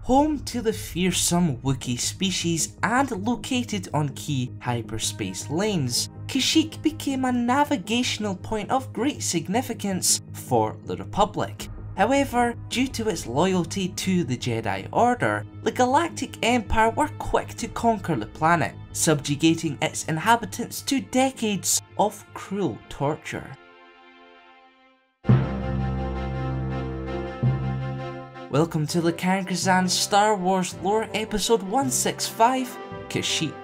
home to the fearsome Wookiee species and located on key hyperspace lanes, Kashyyyk became a navigational point of great significance for the Republic. However, due to its loyalty to the Jedi Order, the Galactic Empire were quick to conquer the planet, subjugating its inhabitants to decades of cruel torture. Welcome to the Kashyyyk Star Wars Lore Episode 165, Kashyyyk.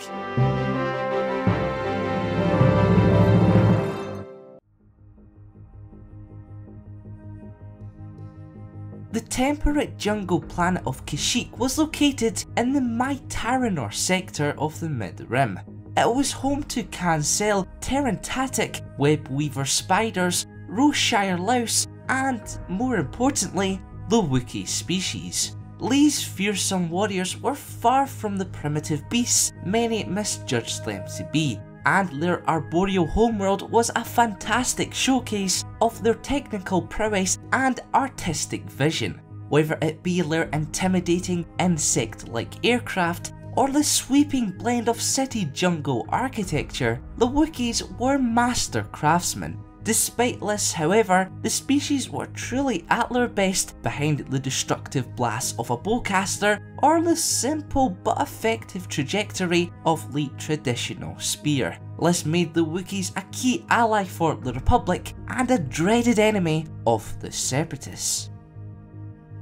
The temperate jungle planet of Kashyyyk was located in the Mytaranor sector of the Mid-Rim. It was home to cancel, Terrantatic, webweaver spiders, Roshire louse, and, more importantly, the Wookiee species. These fearsome warriors were far from the primitive beasts many misjudged them to be, and their arboreal homeworld was a fantastic showcase of their technical prowess and artistic vision. Whether it be their intimidating insect-like aircraft or the sweeping blend of city-jungle architecture, the Wookiees were master craftsmen. Despite this, however, the species were truly at their best behind the destructive blasts of a bowcaster or the simple but effective trajectory of the traditional spear. This made the Wookiees a key ally for the Republic and a dreaded enemy of the Separatists.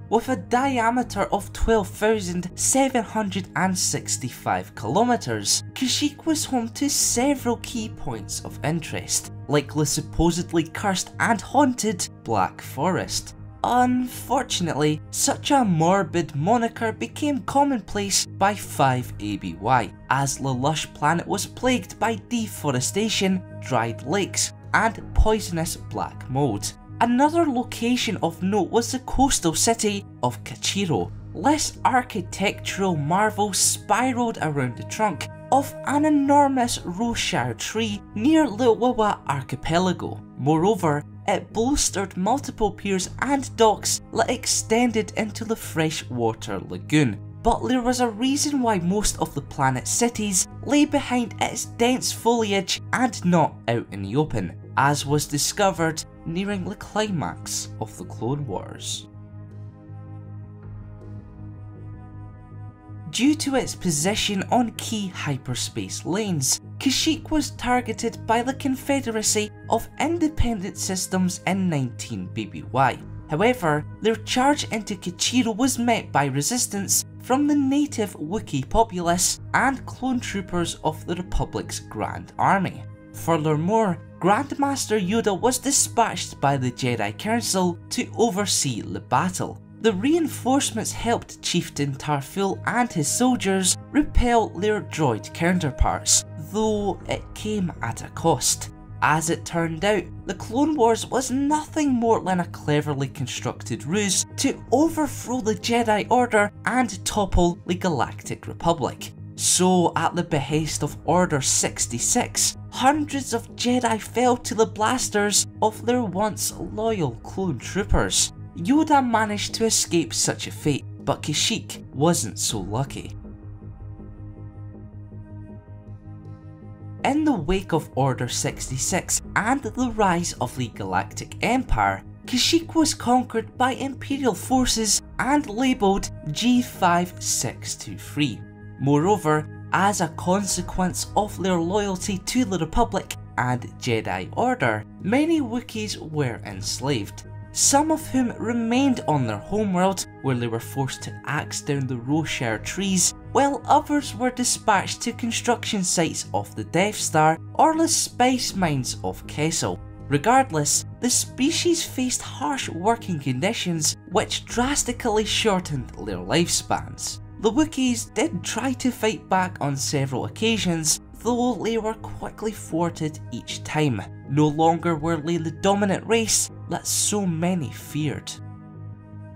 With a diameter of 12,765 kilometers, Kashyyyk was home to several key points of interest, like the supposedly cursed and haunted Black Forest. Unfortunately, such a morbid moniker became commonplace by 5 ABY, as the lush planet was plagued by deforestation, dried lakes, and poisonous black mold. Another location of note was the coastal city of Kashyyyk. This architectural marvel spiralled around the trunk of an enormous Roshire tree near the Wawa archipelago. Moreover, it bolstered multiple piers and docks that extended into the freshwater lagoon. But there was a reason why most of the planet's cities lay behind its dense foliage and not out in the open, as was discovered nearing the climax of the Clone Wars. Due to its position on key hyperspace lanes, Kashyyyk was targeted by the Confederacy of Independent Systems in 19 BBY. However, their charge into Kashyyyk was met by resistance from the native Wookiee populace and clone troopers of the Republic's Grand Army. Furthermore, Grandmaster Yoda was dispatched by the Jedi Council to oversee the battle. The reinforcements helped Chieftain Tarful and his soldiers repel their droid counterparts, though it came at a cost. As it turned out, the Clone Wars was nothing more than a cleverly constructed ruse to overthrow the Jedi Order and topple the Galactic Republic. So, at the behest of Order 66, hundreds of Jedi fell to the blasters of their once loyal clone troopers. Yoda managed to escape such a fate, but Kashyyyk wasn't so lucky. In the wake of Order 66 and the rise of the Galactic Empire, Kashyyyk was conquered by Imperial forces and labelled G5623. Moreover, as a consequence of their loyalty to the Republic and Jedi Order, many Wookiees were enslaved, some of whom remained on their homeworld where they were forced to axe down the Roshire trees, while others were dispatched to construction sites of the Death Star or the spice mines of Kessel. Regardless, the species faced harsh working conditions which drastically shortened their lifespans. The Wookiees did try to fight back on several occasions, though they were quickly thwarted each time. No longer were they the dominant race that so many feared.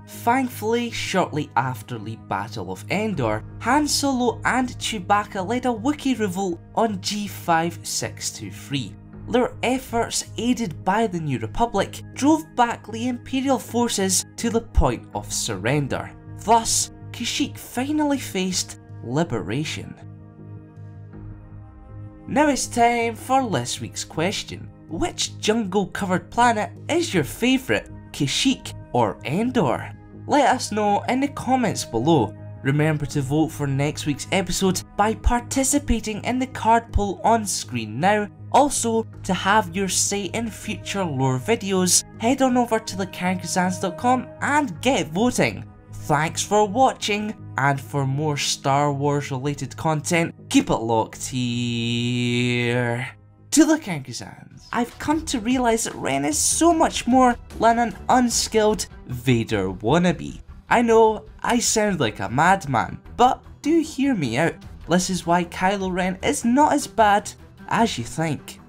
Thankfully, shortly after the Battle of Endor, Han Solo and Chewbacca led a Wookiee revolt on G5623. Their efforts, aided by the New Republic, drove back the Imperial forces to the point of surrender. Thus, Kashyyyk finally faced liberation. Now it's time for this week's question. Which jungle covered planet is your favourite, Kashyyyk or Endor? Let us know in the comments below. Remember to vote for next week's episode by participating in the card poll on screen now. Also, to have your say in future lore videos, head on over to thecankazans.com and get voting. Thanks for watching, and for more Star Wars related content, keep it locked here to the Kankazans. I've come to realise that Ren is so much more than an unskilled Vader wannabe. I know I sound like a madman, but do hear me out. This is why Kylo Ren is not as bad as you think.